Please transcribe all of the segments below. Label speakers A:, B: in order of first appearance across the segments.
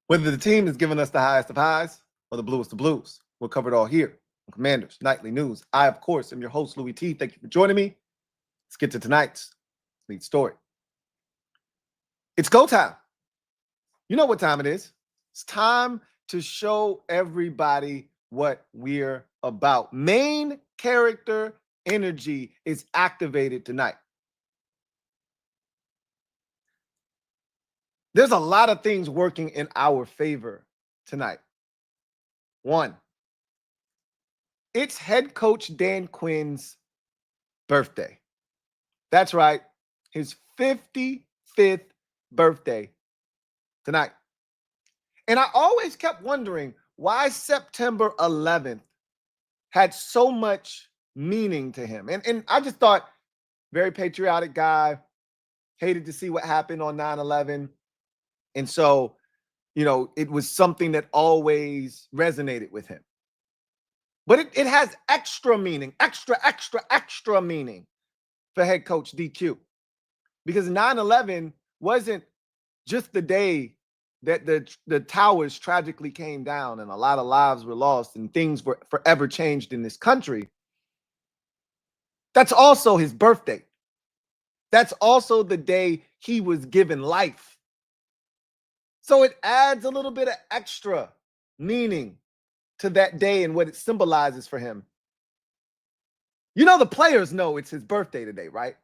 A: Whether the team is giving us the highest of highs or the bluest of blues, we'll cover it all here on Commanders Nightly News. I, of course, am your host, Louie T. Thank you for joining me. Let's get to tonight's lead story. It's go time. You know what time it is. It's time to show everybody what we're about. Main character energy is activated tonight. There's a lot of things working in our favor tonight. One, it's head coach Dan Quinn's birthday. That's right, his 55th birthday tonight. And I always kept wondering why September 11th had so much meaning to him. And I just thought, very patriotic guy, hated to see what happened on 9/11. And so, it was something that always resonated with him. But it has extra meaning, extra meaning for head coach DQ. Because 9/11 wasn't just the day that the towers tragically came down and a lot of lives were lost and things were forever changed in this country. That's also his birthday. That's also the day he was given life. So it adds a little bit of extra meaning to that day and what it symbolizes for him. The players know it's his birthday today, right?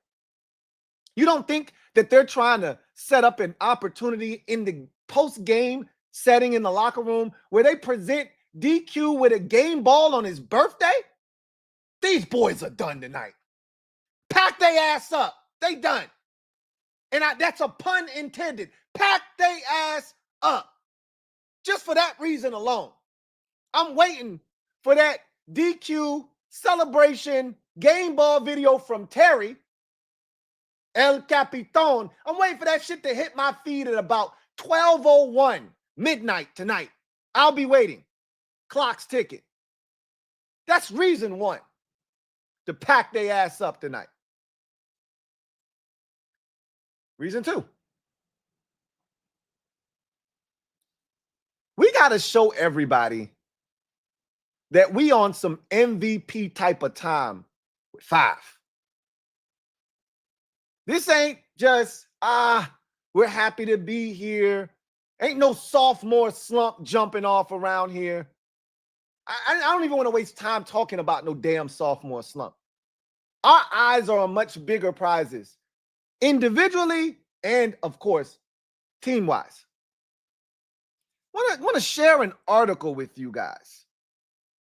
A: You don't think that they're trying to set up an opportunity in the post-game setting in the locker room where they present DQ with a game ball on his birthday? These boys are done tonight. Pack their ass up. They done. And that's a pun intended. Pack their ass up. Just for that reason alone. I'm waiting for that DQ celebration game ball video from Terry, El Capitan. I'm waiting for that shit to hit my feed at about 12:01 midnight tonight. I'll be waiting. Clock's ticking. That's reason one to pack their ass up tonight. Reason two. We got to show everybody that we on some MVP type of time with 5. This ain't just, we're happy to be here. Ain't no sophomore slump jumping off around here. I don't even want to waste time talking about no damn sophomore slump. Our eyes are on much bigger prizes, individually and, of course, team-wise. Want to share an article with you guys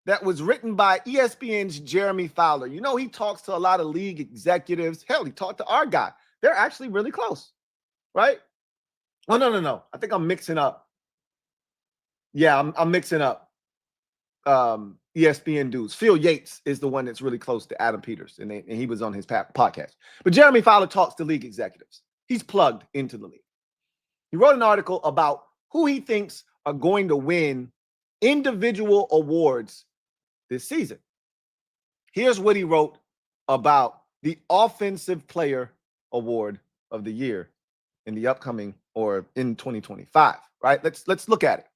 A: that was written by ESPN's Jeremy Fowler. He talks to a lot of league executives. Hell, he talked to our guy. They're actually really close, right? Oh, no. I think I'm mixing up. Yeah, I'm mixing up ESPN dudes. Phil Yates is the one that's really close to Adam Peters, and he was on his podcast. But Jeremy Fowler talks to league executives. He's plugged into the league. He wrote an article about who he thinks are going to win individual awards this season. Here's what he wrote about the Offensive Player Award of the Year in the upcoming or in 2025, right? Let's look at it.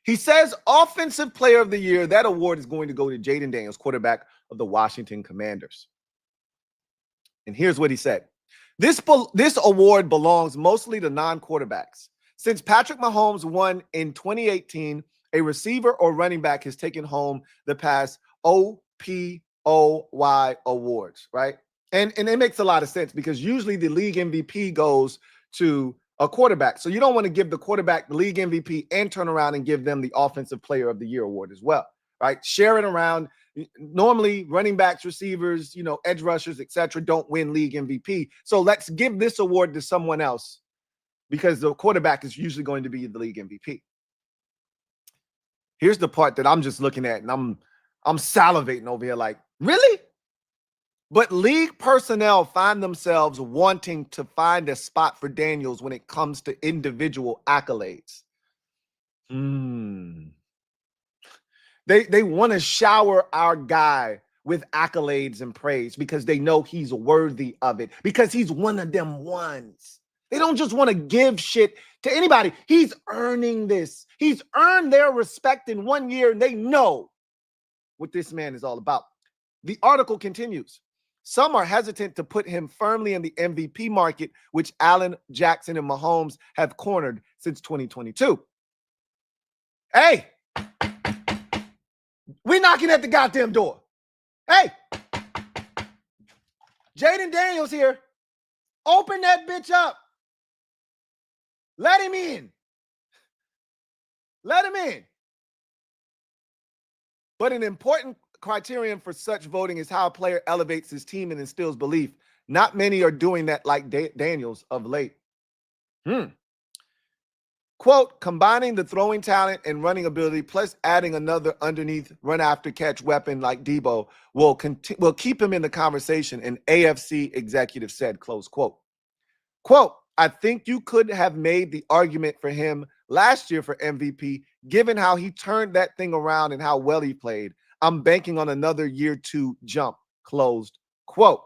A: He says Offensive Player of the Year, that award is going to go to Jaden Daniels, quarterback of the Washington Commanders. And here's what he said. This award belongs mostly to non-quarterbacks. Since Patrick Mahomes won in 2018, a receiver or running back has taken home the past OPOY awards, right? And it makes a lot of sense because usually the league MVP goes to a quarterback. So you don't want to give the quarterback the league MVP and turn around and give them the Offensive Player of the Year award as well, right? Share it around. Normally, running backs, receivers, edge rushers, etc., don't win league MVP. So let's give this award to someone else because the quarterback is usually going to be the league MVP. Here's the part that I'm just looking at, and I'm salivating over here like, really? But league personnel find themselves wanting to find a spot for Daniels when it comes to individual accolades. They want to shower our guy with accolades and praise because they know he's worthy of it, because he's one of them ones. They don't just want to give shit to anybody. He's earning this. He's earned their respect in 1 year, and they know what this man is all about. The article continues. Some are hesitant to put him firmly in the MVP market, which Allen, Jackson, and Mahomes have cornered since 2022. Hey, we're knocking at the goddamn door. Hey, Jaden Daniels here. Open that bitch up. Let him in. Let him in. But an important criterion for such voting is how a player elevates his team and instills belief. Not many are doing that like Daniels of late. Quote, combining the throwing talent and running ability plus adding another underneath run after catch weapon like Debo will keep him in the conversation, an AFC executive said, close quote. Quote, I think you could have made the argument for him last year for MVP, given how he turned that thing around and how well he played. I'm banking on another year 2 jump, closed quote.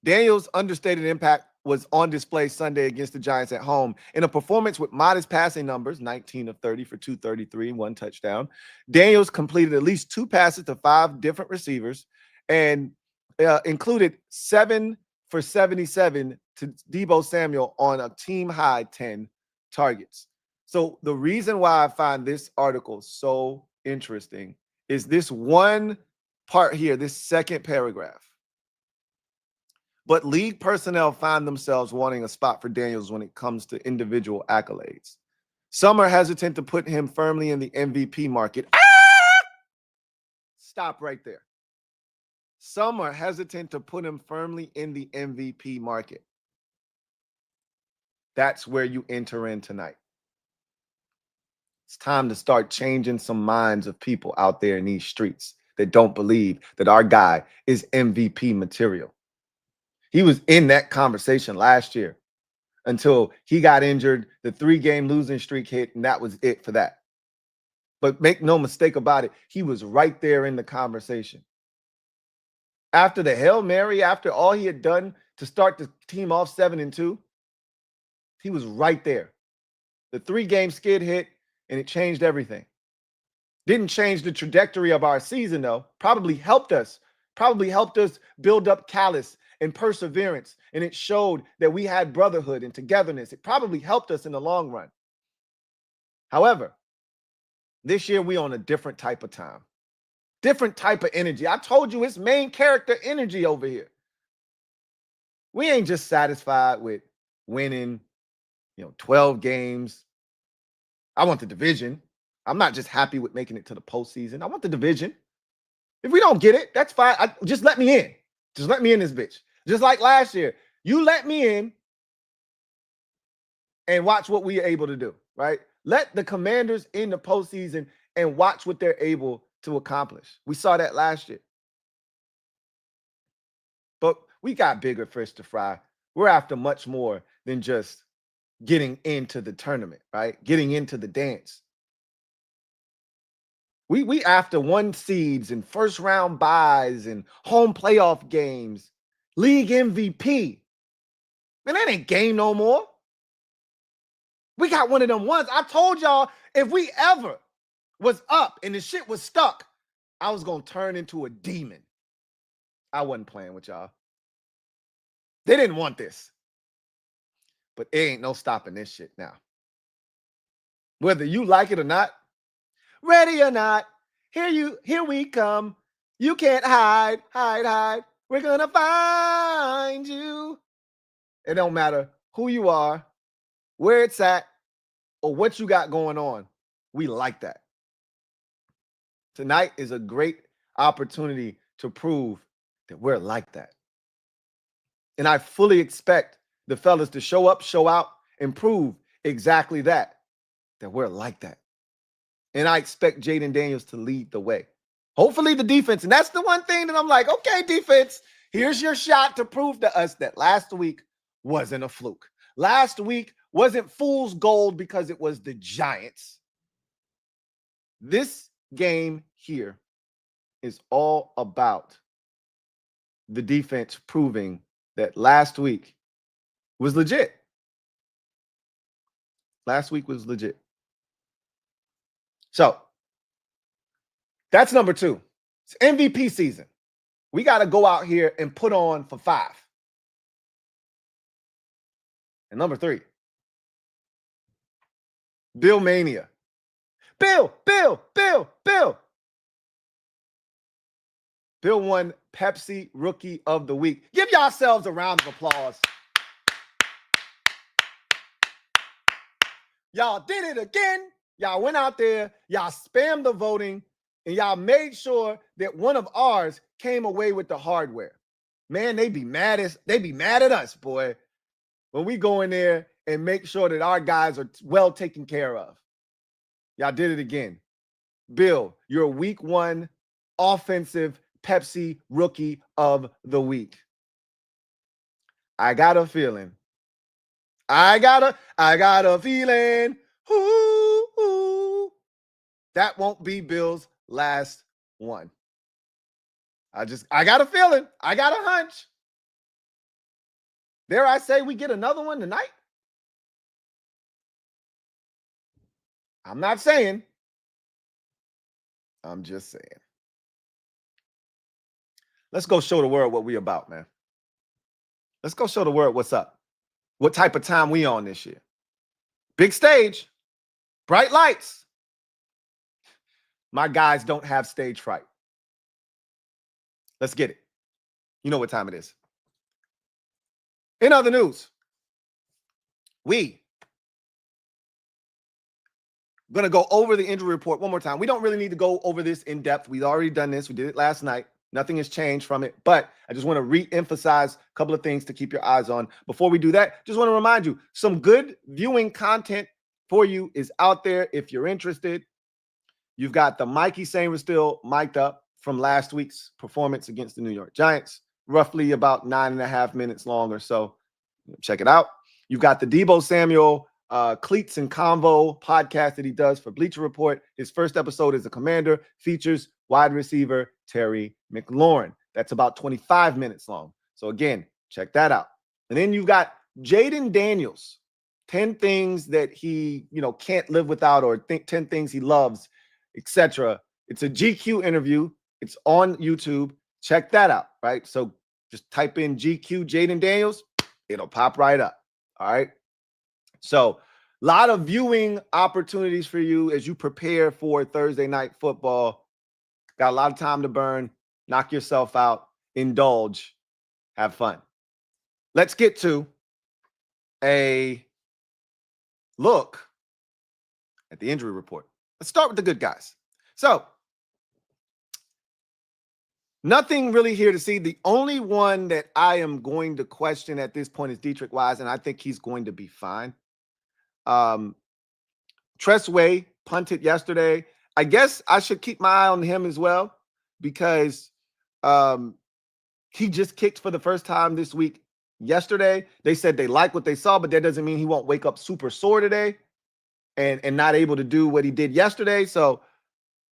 A: Daniels' understated impact was on display Sunday against the Giants at home. In a performance with modest passing numbers, 19 of 30 for 233 and 1 touchdown, Daniels completed at least 2 passes to 5 different receivers and included 7 for 77 to Debo Samuel on a team-high 10 targets. So the reason why I find this article so interesting is this one part here, this second paragraph. But league personnel find themselves wanting a spot for Daniels when it comes to individual accolades. Some are hesitant to put him firmly in the MVP market. Stop right there. Some are hesitant to put him firmly in the MVP market. That's where you enter in tonight. It's time to start changing some minds of people out there in these streets that don't believe that our guy is MVP material. He was in that conversation last year until he got injured, the 3-game losing streak hit, and that was it for that. But make no mistake about it, he was right there in the conversation. After the Hail Mary, after all he had done to start the team off 7-2, he was right there. The 3-game skid hit, and it changed everything. Didn't change the trajectory of our season, though. Probably helped us build up callous and perseverance, and it showed that we had brotherhood and togetherness. It probably helped us in the long run. However, this year we on a different type of time, different type of energy. I told you it's main character energy over here. We ain't just satisfied with winning, 12 games. I want the division. I'm not just happy with making it to the postseason. I want the division. If we don't get it, that's fine. Just let me in. Just let me in this bitch. Just like last year. You let me in and watch what we are able to do, right? Let the Commanders in the postseason and watch what they're able to accomplish. We saw that last year. But we got bigger fish to fry. We're after much more than just getting into the tournament, right? Getting into the dance. We after 1 seeds and first round buys and home playoff games, league MVP. Man, that ain't game no more. We got one of them ones. I told y'all if we ever was up and the shit was stuck, I was going to turn into a demon. I wasn't playing with y'all. They didn't want this. But there ain't no stopping this shit now. Whether you like it or not, ready or not, here we come. You can't hide. We're going to find you. It don't matter who you are, where it's at, or what you got going on. We like that. Tonight is a great opportunity to prove that we're like that. And I fully expect the fellas to show up, show out, and prove exactly that we're like that. And I expect Jaden Daniels to lead the way. Hopefully the defense, and that's the one thing that I'm like, okay, defense, here's your shot to prove to us that last week wasn't a fluke. Last week wasn't fool's gold because it was the Giants. This game here is all about the defense proving that last week was legit. Last week was legit. So that's number 2. It's MVP season. We got to go out here and put on for 5. And number 3, Bill Mania. Bill. Bill won Pepsi Rookie of the Week. Give yourselves a round of applause. Y'all did it again. Y'all went out there, y'all spammed the voting, and y'all made sure that one of ours came away with the hardware. Man, they be mad at us, boy, when we go in there and make sure that our guys are well taken care of. Y'all did it again. Bill, you're week 1 offensive Pepsi Rookie of the Week. I got a feeling. I got a feeling. Ooh, that won't be Bill's last one. I got a feeling. I got a hunch. Dare I say we get another one tonight? I'm not saying. I'm just saying. Let's go show the world what we about, man. Let's go show the world what's up. What type of time we on this year. Big stage. Bright lights. My guys don't have stage fright. Let's get it. You know what time it is. In other news, we going to go over the injury report one more time. We don't really need to go over this in depth. We've already done this. We did it last night. Nothing has changed from it, but I just want to re-emphasize a couple of things to keep your eyes on. Before we do that, just want to remind you, some good viewing content for you is out there if you're interested. You've got the Mikey Samer still mic'd up from last week's performance against the New York Giants, roughly about 9.5 minutes long or so. Check it out. You've got the Deebo Samuel Cleats and Convo podcast that he does for Bleacher Report. His first episode as a Commander features wide receiver Terry McLaurin. That's about 25 minutes long. So again, check that out. And then you've got Jaden Daniels, 10 things that he, can't live without, or 10 things he loves, etc. It's a GQ interview. It's on YouTube. Check that out, right? So just type in GQ Jaden Daniels. It'll pop right up. All right. So a lot of viewing opportunities for you as you prepare for Thursday night football. Got a lot of time to burn. Knock yourself out. Indulge. Have fun. Let's get to a look at the injury report. Let's start with the good guys. So, nothing really here to see. The only one that I am going to question at this point is Dietrich Wise, and I think he's going to be fine. Tress Way punted yesterday. I guess I should keep my eye on him as well, because he just kicked for the first time this week. Yesterday, they said they like what they saw, but that doesn't mean he won't wake up super sore today and not able to do what he did yesterday. So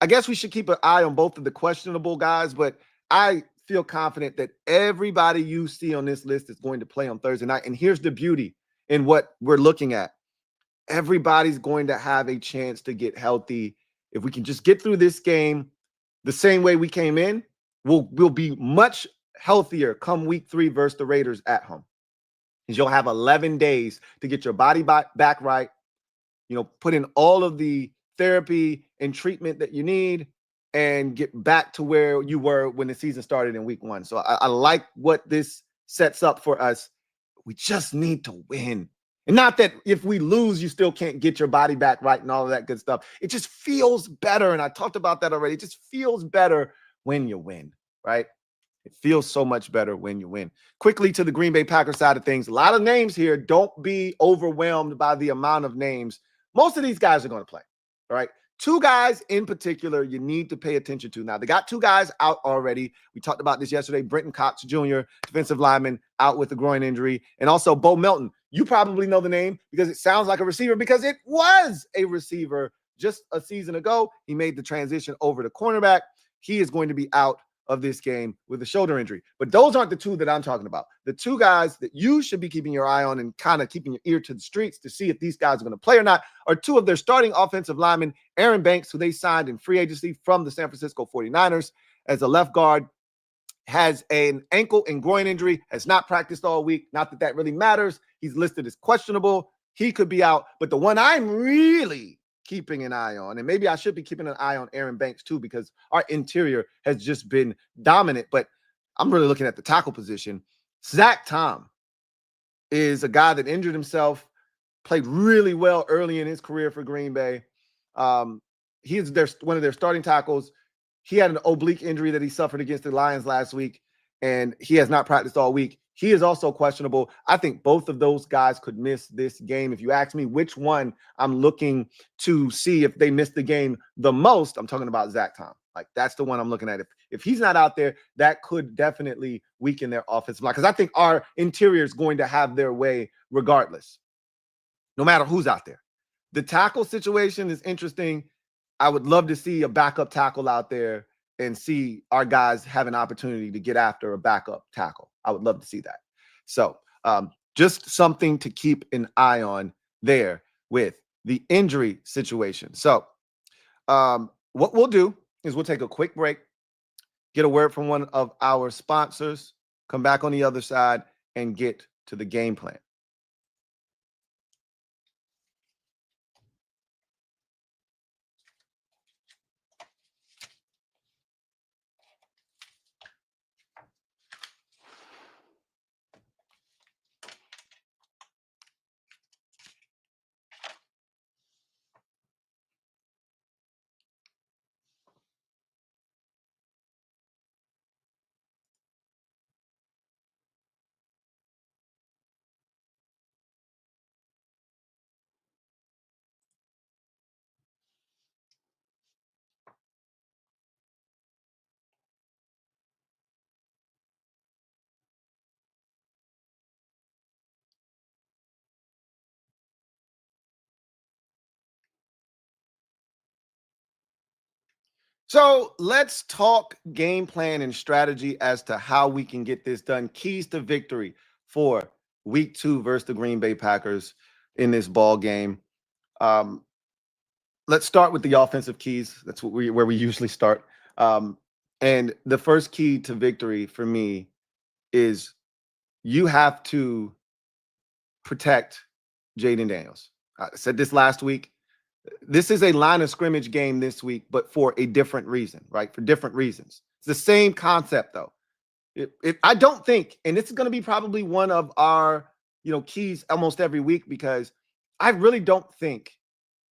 A: I guess we should keep an eye on both of the questionable guys, but I feel confident that everybody you see on this list is going to play on Thursday night. And here's the beauty in what we're looking at. Everybody's going to have a chance to get healthy. If we can just get through this game the same way we came in, we'll be much healthier come week 3 versus the Raiders at home. Because you'll have 11 days to get your body back right, put in all of the therapy and treatment that you need, and get back to where you were when the season started in week 1. So I like what this sets up for us. We just need to win. And not that if we lose, you still can't get your body back right and all of that good stuff. It just feels better. And I talked about that already. It just feels better when you win, right? It feels so much better when you win. Quickly to the Green Bay Packers side of things. A lot of names here. Don't be overwhelmed by the amount of names. Most of these guys are going to play, all right? 2 guys in particular you need to pay attention to. Now, they got 2 guys out already. We talked about this yesterday. Brenton Cox Jr., defensive lineman, out with a groin injury. And also Bo Melton. You probably know the name because it sounds like a receiver, because it was a receiver just a season ago. He made the transition over to cornerback. He is going to be out of this game with a shoulder injury. But those aren't the two that I'm talking about. The two guys that you should be keeping your eye on and kind of keeping your ear to the streets to see if these guys are going to play or not are two of their starting offensive linemen, Aaron Banks, who they signed in free agency from the San Francisco 49ers as a left guard, has an ankle and groin injury, has not practiced all week. Not that that really matters. He's listed as questionable. He could be out. But the one I'm really keeping an eye on, and maybe I should be keeping an eye on Aaron Banks too, because our interior has just been dominant, but I'm really looking at the tackle position. Zach Tom is a guy that injured himself, played really well early in his career for Green Bay. He is one of their starting tackles. He had an oblique injury that he suffered against the Lions last week, and he has not practiced all week. He is also questionable. I think both of those guys could miss this game. If you ask me which one I'm looking to see if they miss the game the most, I'm talking about Zach Tom. Like, that's the one I'm looking at. If he's not out there, that could definitely weaken their offensive line, because I think our interior is going to have their way regardless, no matter who's out there. The tackle situation is interesting. I would love to see a backup tackle out there and see our guys have an opportunity to get after a backup tackle. I would love to see that. So just something to keep an eye on there with the injury situation. So what we'll do is we'll take a quick break, get a word from one of our sponsors, come back on the other side, and get to the game plan. So let's talk game plan and strategy as to how we can get this done. Keys to victory for week 2 versus the Green Bay Packers in this ball game. Let's start with the offensive keys. That's where we usually start. And the first key to victory for me is you have to protect Jaden Daniels. I said this last week. This is a line of scrimmage game this week, but for a different reason, right? For different reasons. It's the same concept, though. I don't think, and this is going to be probably one of our, keys almost every week, because I really don't think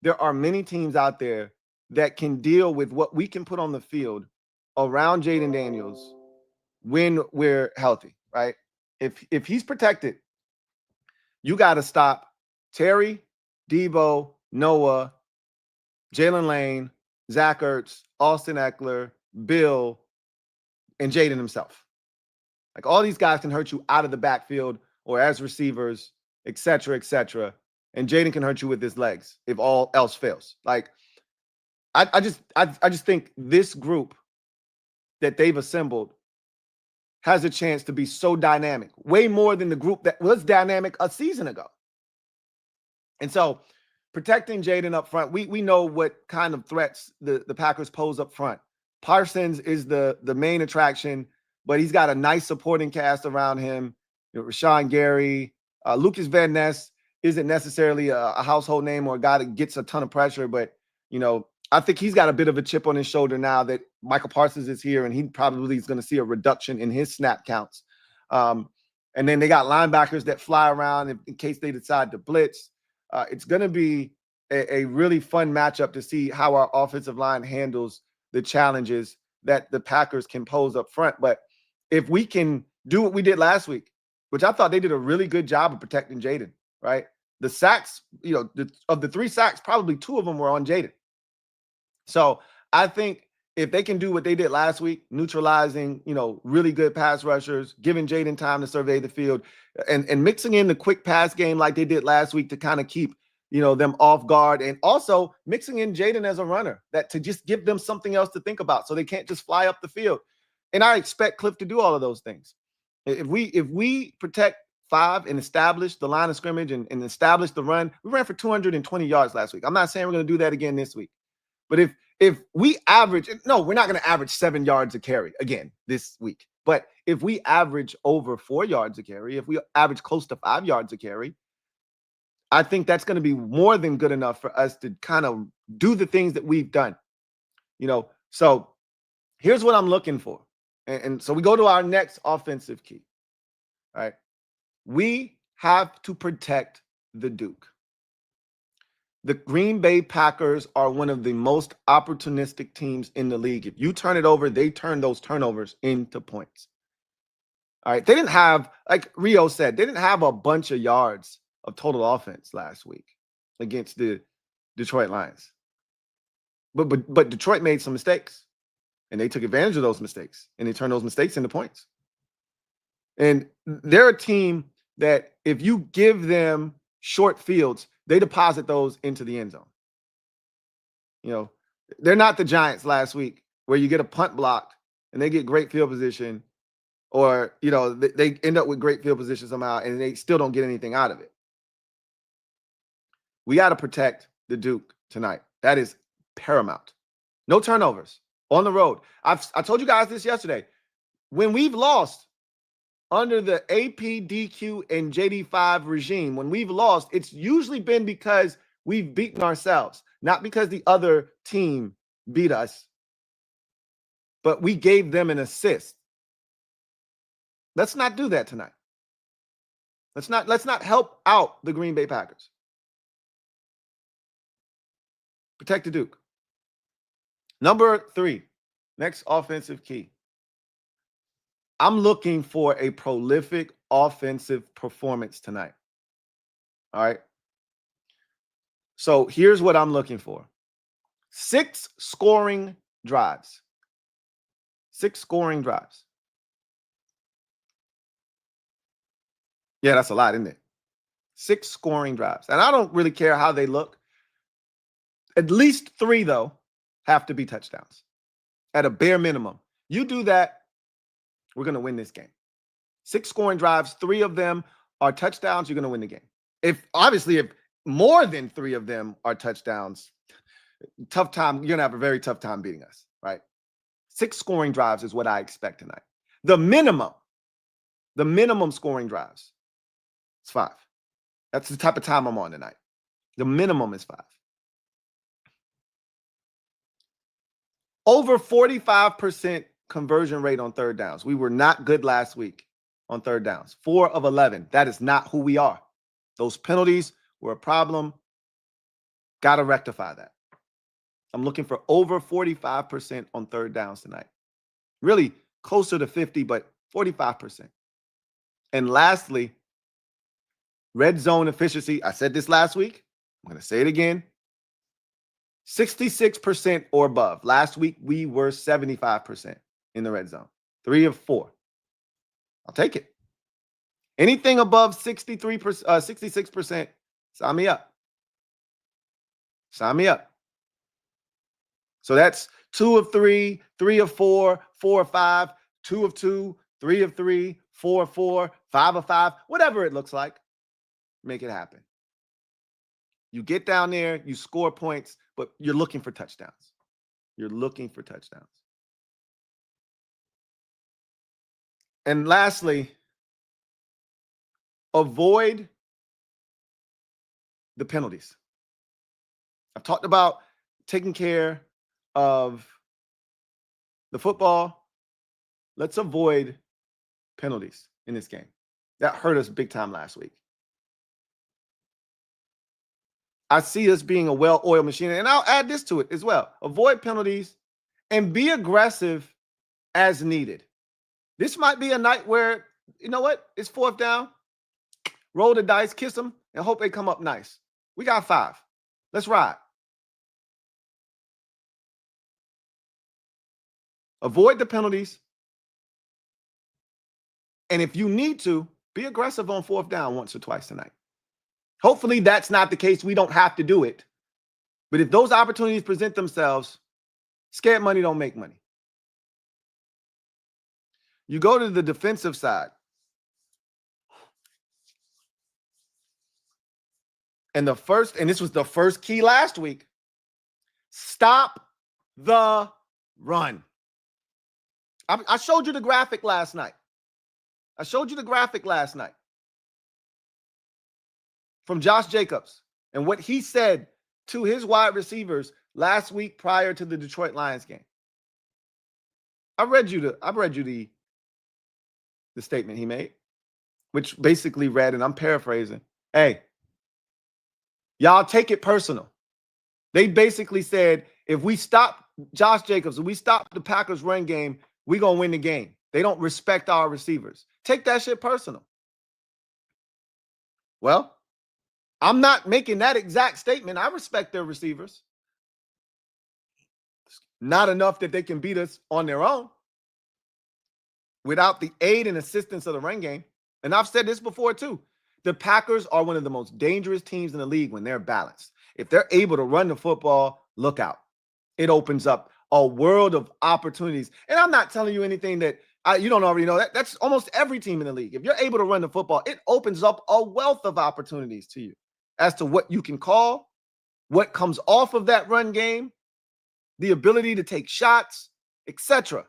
A: there are many teams out there that can deal with what we can put on the field around Jaden Daniels when we're healthy, right? If he's protected, you got to stop Terry, Debo, Noah, Jalen Lane, Zach Ertz, Austin Eckler, Bill, and Jaden himself. Like, all these guys can hurt you out of the backfield or as receivers, et cetera, et cetera. And Jaden can hurt you with his legs if all else fails. Like, I just think this group that they've assembled has a chance to be so dynamic, way more than the group that was dynamic a season ago. And so protecting Jaden up front, we know what kind of threats the Packers pose up front. Parsons is the main attraction, but he's got a nice supporting cast around him. Rashawn Gary, Lucas Van Ness isn't necessarily a household name or a guy that gets a ton of pressure, but I think he's got a bit of a chip on his shoulder now that Michael Parsons is here, and he probably is going to see a reduction in his snap counts. And then they got linebackers that fly around in case they decide to blitz. It's going to be a really fun matchup to see how our offensive line handles the challenges that the Packers can pose up front. But if we can do what we did last week, which I thought they did a really good job of protecting Jaden, right? The sacks, of the 3 sacks, probably 2 of them were on Jaden. So I think if they can do what they did last week, neutralizing, really good pass rushers, giving Jaden time to survey the field, and mixing in the quick pass game like they did last week to kind of keep, them off guard, and also mixing in Jaden as a runner, that to just give them something else to think about so they can't just fly up the field. And I expect Cliff to do all of those things. If we protect 5 and establish the line of scrimmage and establish the run, we ran for 220 yards last week. I'm not saying we're going to do that again this week. But if we average, no, we're not going to average 7 yards a carry again this week. But if we average over 4 yards a carry, if we average close to 5 yards a carry, I think that's going to be more than good enough for us to kind of do the things that we've done. So here's what I'm looking for. And so we go to our next offensive key. All right. We have to protect the Duke. The Green Bay Packers are one of the most opportunistic teams in the league. If you turn it over, they turn those turnovers into points. All right. They didn't have, like Rio said, they didn't have a bunch of yards of total offense last week against the Detroit Lions. But Detroit made some mistakes, and they took advantage of those mistakes, and they turned those mistakes into points. And they're a team that if you give them short fields, they deposit those into the end zone. They're not the Giants last week where you get a punt blocked and they get great field position, or, they end up with great field position somehow and they still don't get anything out of it. We got to protect the Duke tonight. That is paramount. No turnovers on the road. I told you guys this yesterday. When we've lost under the AP, DQ, and JD5 regime, when we've lost, it's usually been because we've beaten ourselves, not because the other team beat us, but we gave them an assist. Let's not do that tonight. Let's not help out the Green Bay Packers. Protect the Duke. Number 3, next offensive key. I'm looking for a prolific offensive performance tonight. All right. So here's what I'm looking for. 6 scoring drives. 6 scoring drives. Yeah, that's a lot, isn't it? 6 scoring drives. And I don't really care how they look. At least 3, though, have to be touchdowns at a bare minimum. You do that, we're going to win this game. 6 scoring drives, 3 of them are touchdowns, you're going to win the game. If more than 3 of them are touchdowns, tough time, you're going to have a very tough time beating us, right? 6 scoring drives is what I expect tonight. The minimum scoring drives is 5. That's the type of time I'm on tonight. The minimum is 5. Over 45% conversion rate on third downs. We were not good last week on third downs. 4 of 11. That is not who we are. Those penalties were a problem. Got to rectify that. I'm looking for over 45% on third downs tonight. Really closer to 50, but 45%. And lastly, red zone efficiency. I said this last week. I'm going to say it again. 66% or above. Last week, we were 75% in the red zone. 3 of 4. I'll take it. Anything above 66%, sign me up. Sign me up. So that's 2 of 3, 3 of 4, 4 of 5, 2 of 2, 3 of 3, 4 of 4, 5 of 5, whatever it looks like. Make it happen. You get down there, you score points, but you're looking for touchdowns. You're looking for touchdowns. And lastly, avoid the penalties. I've talked about taking care of the football. Let's avoid penalties in this game. That hurt us big time last week. I see us being a well-oiled machine, and I'll add this to it as well. Avoid penalties and be aggressive as needed. This might be a night where, you know what? It's 4th down. Roll the dice, kiss them, and hope they come up nice. We got 5. Let's ride. Avoid the penalties. And if you need to, be aggressive on 4th down once or twice tonight. Hopefully that's not the case. We don't have to do it. But if those opportunities present themselves, scared money don't make money. You go to the defensive side. And this was the first key last week. Stop the run. I showed you the graphic last night. From Josh Jacobs and what he said to his wide receivers last week prior to the Detroit Lions game. I read you the statement he made, which basically read, and I'm paraphrasing, hey, y'all take it personal. They basically said, if we stop Josh Jacobs, if we stop the Packers run game, we're going to win the game. They don't respect our receivers. Take that shit personal. Well, I'm not making that exact statement. I respect their receivers. Not enough that they can beat us on their own without the aid and assistance of the run game. And I've said this before too. The Packers are one of the most dangerous teams in the league when they're balanced. If they're able to run the football, look out. It opens up a world of opportunities. And I'm not telling you anything that you don't already know. That's almost every team in the league. If you're able to run the football, it opens up a wealth of opportunities to you as to what you can call, what comes off of that run game, the ability to take shots, etc.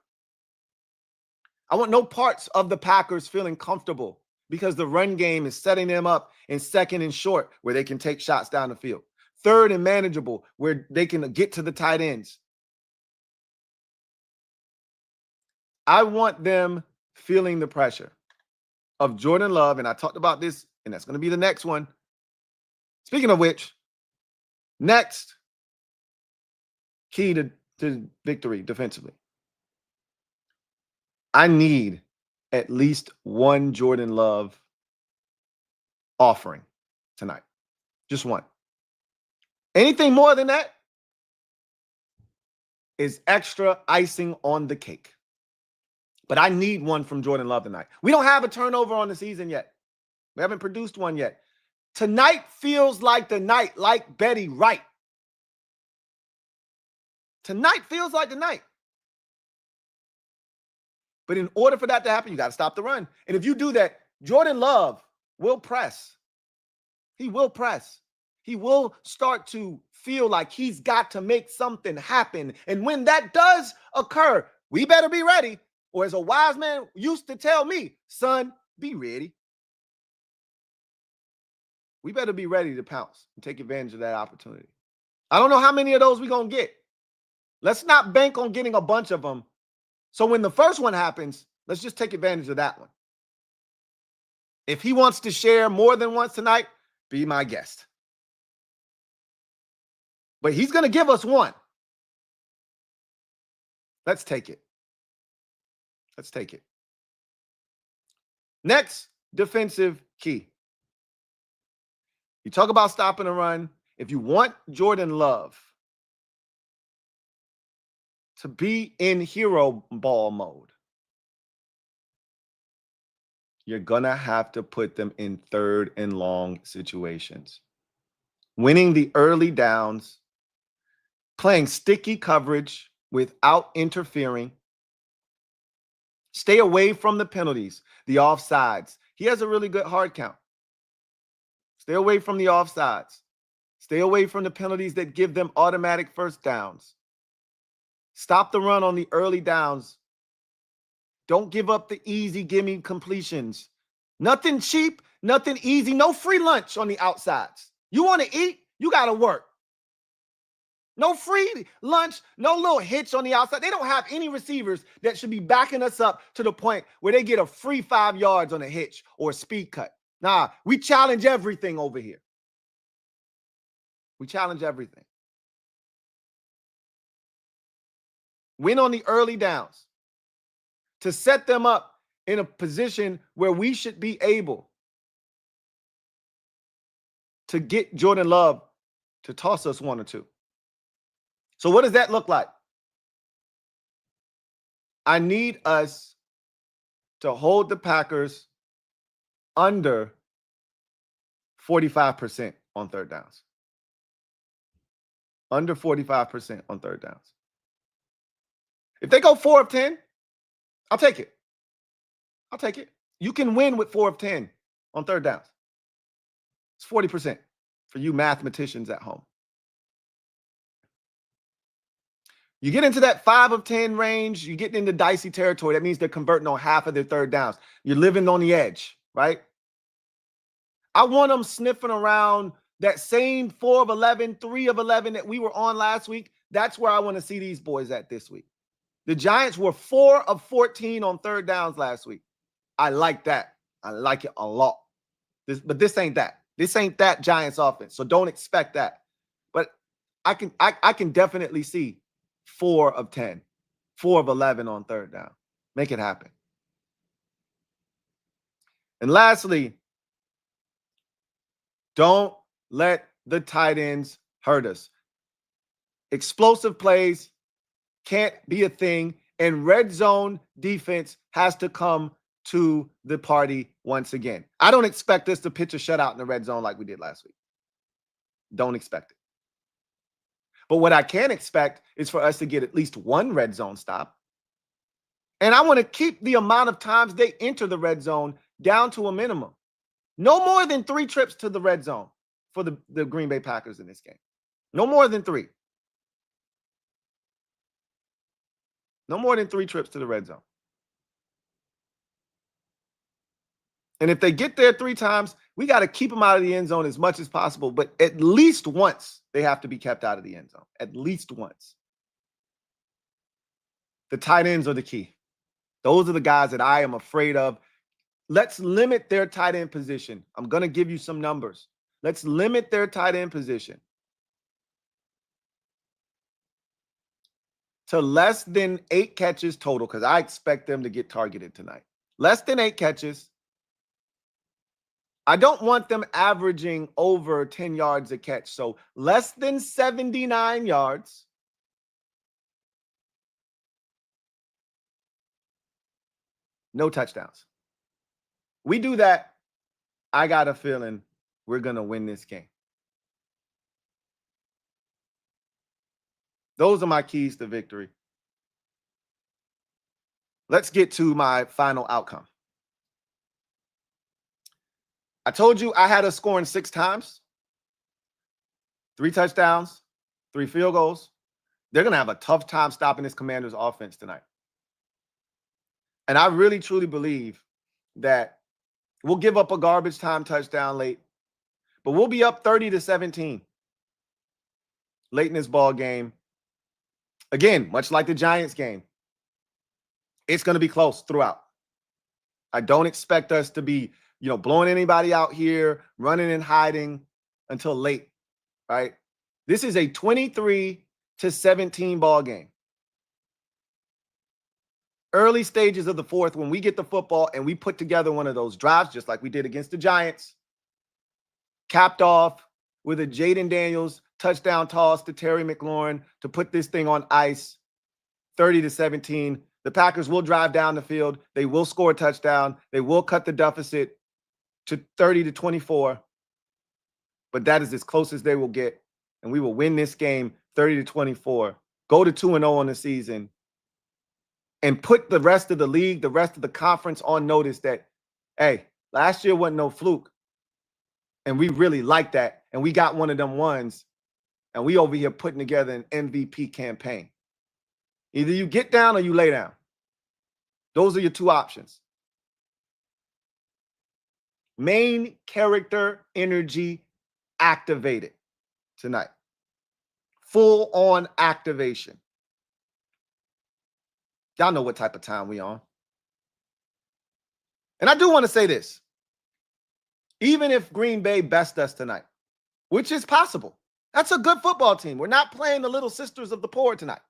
A: I want no parts of the Packers feeling comfortable because the run game is setting them up in second and short where they can take shots down the field. Third and manageable where they can get to the tight ends. I want them feeling the pressure of Jordan Love, and I talked about this, and that's going to be the next one. Speaking of which, next key to victory defensively. I need at least one Jordan Love offering tonight. Just one. Anything more than that is extra icing on the cake. But I need one from Jordan Love tonight. We don't have a turnover on the season yet. We haven't produced one yet. Tonight feels like the night, like Betty Wright. Tonight feels like the night. But in order for that to happen, you got to stop the run. And if you do that, Jordan Love will press. He will press. He will start to feel like he's got to make something happen. And when that does occur, we better be ready. Or as a wise man used to tell me, son, be ready. We better be ready to pounce and take advantage of that opportunity. I don't know how many of those we're going to get. Let's not bank on getting a bunch of them. So when the first one happens, let's just take advantage of that one. If he wants to share more than once tonight, be my guest. But he's going to give us one. Let's take it. Let's take it. Next defensive key. You talk about stopping a run. If you want Jordan Love to be in hero ball mode, you're going to have to put them in third and long situations. Winning the early downs, playing sticky coverage without interfering. Stay away from the penalties, the offsides. He has a really good hard count. Stay away from the offsides. Stay away from the penalties that give them automatic first downs. Stop the run on the early downs. Don't give up the easy gimme completions. Nothing cheap, nothing easy, no free lunch on the outsides. You want to eat, you got to work. No free lunch, no little hitch on the outside. They don't have any receivers that should be backing us up to the point where they get a free 5 yards on a hitch or a speed cut. Nah, we challenge everything over here. We challenge everything. Win on the early downs to set them up in a position where we should be able to get Jordan Love to toss us one or two. So what does that look like? I need us to hold the Packers under 45% on third downs. Under 45% on third downs. If they go 4 of 10, I'll take it. I'll take it. You can win with 4 of 10 on third downs. It's 40% for you mathematicians at home. You get into that 5 of 10 range, you get into dicey territory. That means they're converting on half of their third downs. You're living on the edge, right? I want them sniffing around that same 4 of 11, 3 of 11 that we were on last week. That's where I want to see these boys at this week. The Giants were 4 of 14 on third downs last week. I like that. I like it a lot. But this ain't that. This ain't that Giants offense. So don't expect that. But I can definitely see 4 of 10, 4 of 11 on third down. Make it happen. And lastly, don't let the tight ends hurt us. Explosive plays can't be a thing, and red zone defense has to come to the party once again. I don't expect us to pitch a shutout in the red zone like we did last week. Don't expect it. But what I can expect is for us to get at least one red zone stop. And I want to keep the amount of times they enter the red zone down to a minimum. No more than 3 trips to the red zone for the Green Bay Packers in this game. No more than 3. No more than 3 trips to the red zone. And if they get there 3 times, we got to keep them out of the end zone as much as possible. But at least once, they have to be kept out of the end zone. At least once. The tight ends are the key. Those are the guys that I am afraid of. Let's limit their tight end position. I'm going to give you some numbers. Let's limit their tight end position to less than 8 catches total, because I expect them to get targeted tonight. Less than 8 catches. I don't want them averaging over 10 yards a catch. So less than 79 yards. No touchdowns. We do that, I got a feeling we're going to win this game. Those are my keys to victory. Let's get to my final outcome. I told you I had us scoring 6 times, 3 touchdowns, 3 field goals. They're going to have a tough time stopping this Commanders offense tonight. And I really, truly believe that we'll give up a garbage time touchdown late, but we'll be up 30-17 late in this ball game. Again, much like the Giants game, it's going to be close throughout. I don't expect us to be, blowing anybody out here, running and hiding until late, right? This is a 23-17 ball game. Early stages of the fourth, when we get the football and we put together one of those drives, just like we did against the Giants, capped off with a Jaden Daniels touchdown toss to Terry McLaurin to put this thing on ice, 30-17. The Packers will drive down the field. They will score a touchdown. They will cut the deficit to 30-24. But that is as close as they will get. And we will win this game 30-24. Go to 2-0 on the season. And put the rest of the league, the rest of the conference on notice that, hey, last year wasn't no fluke. And we really like that. And we got one of them ones. And we over here putting together an MVP campaign. Either you get down or you lay down. Those are your 2 options. Main character energy activated tonight. Full on activation. Y'all know what type of time we on. And I do want to say this. Even if Green Bay best us tonight, which is possible, that's a good football team. We're not playing the little sisters of the poor tonight.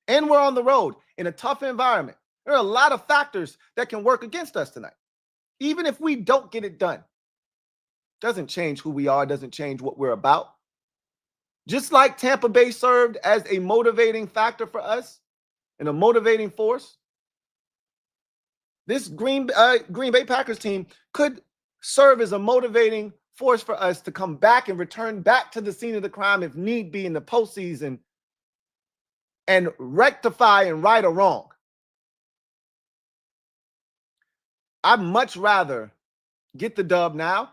A: And we're on the road in a tough environment. There are a lot of factors that can work against us tonight. Even if we don't get it done, doesn't change who we are, doesn't change what we're about. Just like Tampa Bay served as a motivating factor for us and a motivating force, this Green Bay Packers team could serve as a motivating force for us to come back and return back to the scene of the crime if need be in the postseason and rectify and right a wrong. I'd much rather get the dub now,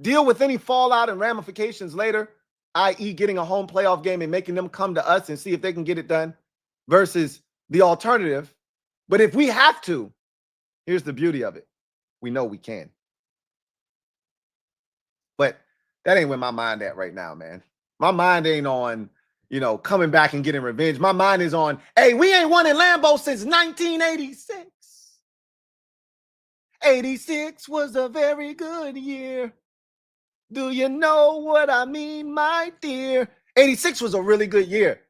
A: deal with any fallout and ramifications later, i.e. getting a home playoff game and making them come to us and see if they can get it done, versus the alternative. But if we have to, here's the beauty of it. We know we can. But that ain't where my mind at right now, man. My mind ain't on, coming back and getting revenge. My mind is on, hey, we ain't won in Lambeau since 1986. 86 was a very good year. Do you know what I mean, my dear? 86 was a really good year,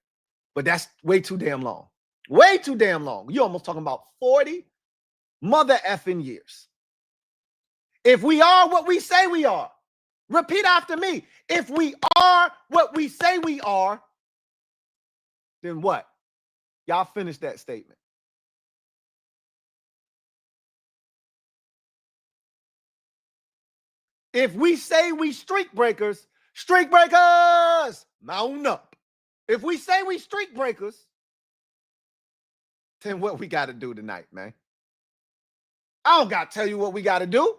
A: but that's way too damn long. Way too damn long. You're almost talking about 40 mother effing years. If we are what we say we are, repeat after me. If we are what we say we are, then what? Y'all finish that statement. If we say we streak breakers, mount up. If we say we streak breakers, then what we got to do tonight, man? I don't got to tell you what we got to do.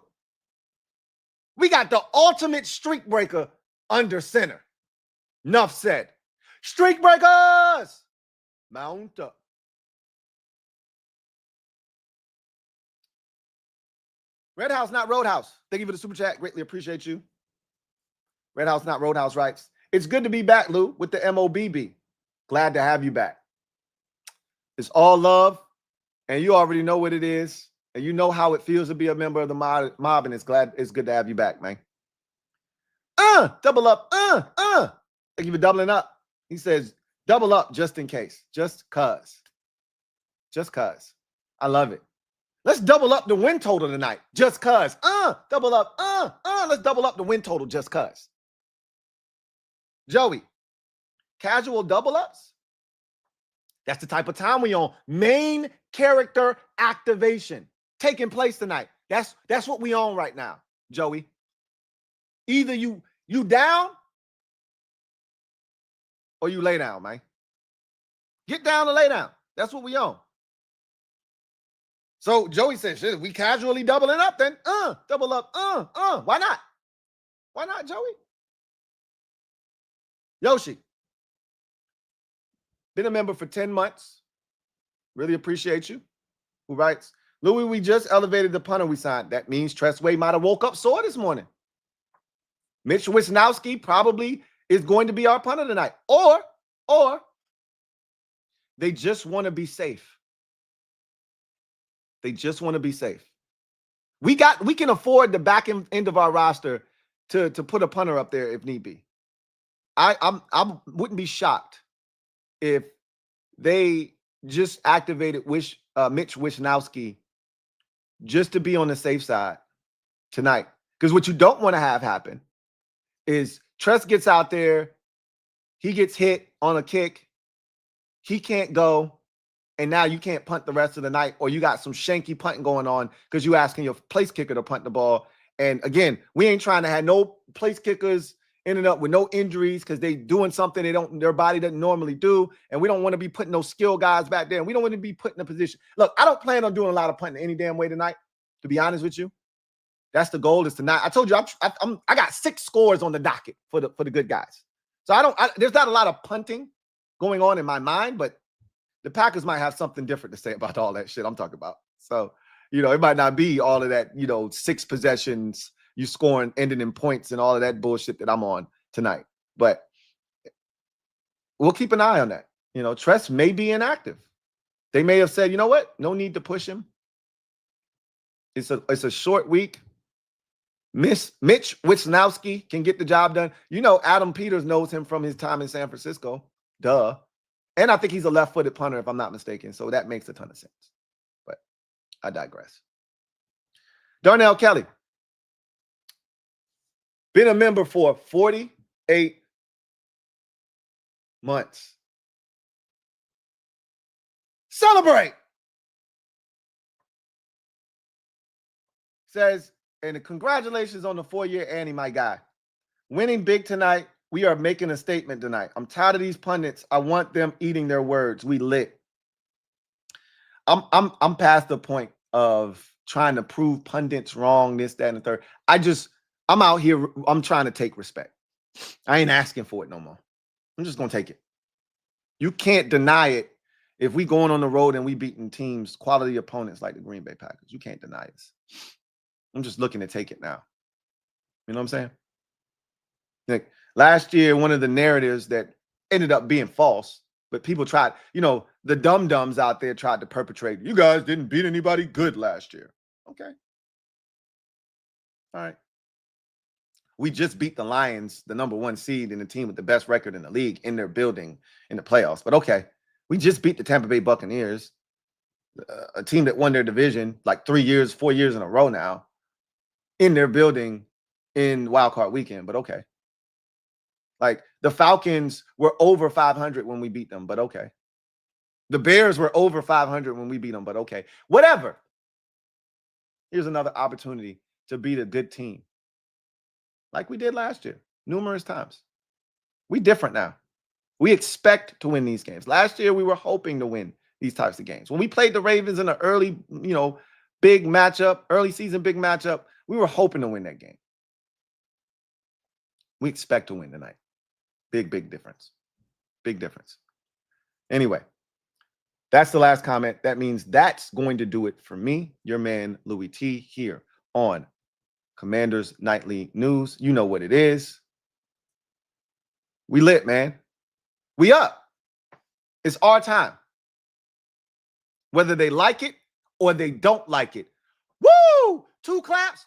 A: We got the ultimate streak breaker under center. Enough said. Streak breakers, mount up. Red House, not Roadhouse. Thank you for the super chat. Greatly appreciate you. Red House, not Roadhouse writes, it's good to be back, Lou, with the MOBB. Glad to have you back. It's all love, and you already know what it is, and you know how it feels to be a member of the mob, and it's good to have you back, man. Double up, Thank you for doubling up. He says, double up just in case, just cuz. Just cuz. I love it. Let's double up the win total tonight, just cuz. Double up, let's double up the win total, just cuz. Joey, casual double ups? That's the type of time we on. Main character activation taking place tonight. That's what we on right now, Joey. Either you down or you lay down, man. Get down and lay down. That's what we on. So Joey said, shit, we casually doubling up then. Double up. Why not? Why not, Joey? Yoshi, been a member for 10 months. Really appreciate you. Who writes, Louie, we just elevated the punter we signed. That means Tressway might have woke up sore this morning. Mitch Wisnowski probably is going to be our punter tonight. Or they just want to be safe. They just want to be safe. We can afford the back end of our roster to put a punter up there if need be. I wouldn't be shocked if they just activated Mitch Wisnowski just to be on the safe side tonight. Because what you don't want to have happen is Tress gets out there, he gets hit on a kick, he can't go, and now you can't punt the rest of the night, or you got some shanky punting going on because you asking your place kicker to punt the ball. And again, we ain't trying to have no place kickers ending up with no injuries because they doing something their body doesn't normally do, and we don't want to be putting those skill guys back there. And we don't want to be put in a position. Look, I don't plan on doing a lot of punting any damn way tonight, to be honest with you. That's the goal, is tonight. I told you I got 6 scores on the docket for the good guys. So there's not a lot of punting going on in my mind, but the Packers might have something different to say about all that shit I'm talking about. So, it might not be all of that, 6 possessions, you scoring, ending in points and all of that bullshit that I'm on tonight. But we'll keep an eye on that. Tress may be inactive. They may have said, you know what? No need to push him. It's a short week. Mitch Wisnowski can get the job done. Adam Peters knows him from his time in San Francisco. Duh. And I think he's a left-footed punter, if I'm not mistaken. So that makes a ton of sense. But I digress. Darnell Kelly. Been a member for 48 months. Celebrate. Says, and congratulations on the 4-year Annie, my guy. Winning big tonight. We are making a statement tonight. I'm tired of these pundits. I want them eating their words. We lit. I'm past the point of trying to prove pundits wrong, this, that, and the third. I'm out here. I'm trying to take respect. I ain't asking for it no more. I'm just going to take it. You can't deny it. If we going on the road and we beating teams, quality opponents like the Green Bay Packers, you can't deny us. I'm just looking to take it now. You know what I'm saying? Like last year, one of the narratives that ended up being false, but people tried, the dum-dums out there tried to perpetrate, you guys didn't beat anybody good last year. Okay. All right. We just beat the Lions, the #1 seed and the team with the best record in the league in their building in the playoffs. But okay, we just beat the Tampa Bay Buccaneers, a team that won their division like 4 years in a row now in their building in Wild Card Weekend. But okay. Like the Falcons were over 500 when we beat them, but okay. The Bears were over 500 when we beat them, but okay. Whatever. Here's another opportunity to beat a good team like we did last year, numerous times. We different now. We expect to win these games. Last year, we were hoping to win these types of games. When we played the Ravens in an early, big matchup, early season big matchup, we were hoping to win that game. We expect to win tonight. Big, big difference. Big difference. Anyway, that's the last comment. That means that's going to do it for me, your man, Louie T, here on Commanders Nightly News. You know what it is. We lit, man. We up. It's our time. Whether they like it or they don't like it. Woo! 2 claps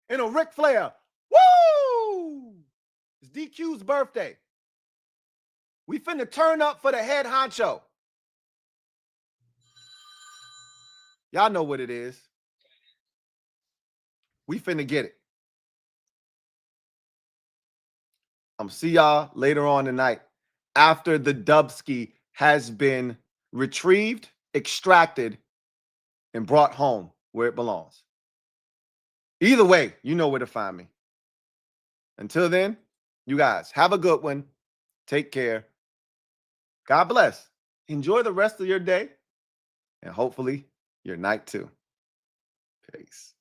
A: and a Ric Flair. Woo! It's DQ's birthday. We finna turn up for the head honcho. Y'all know what it is. We finna get it. I'm see y'all later on tonight after the Dubski has been retrieved, extracted, and brought home where it belongs. Either way, you know where to find me. Until then, you guys have a good one. Take care. God bless. Enjoy the rest of your day and hopefully your night too. Peace.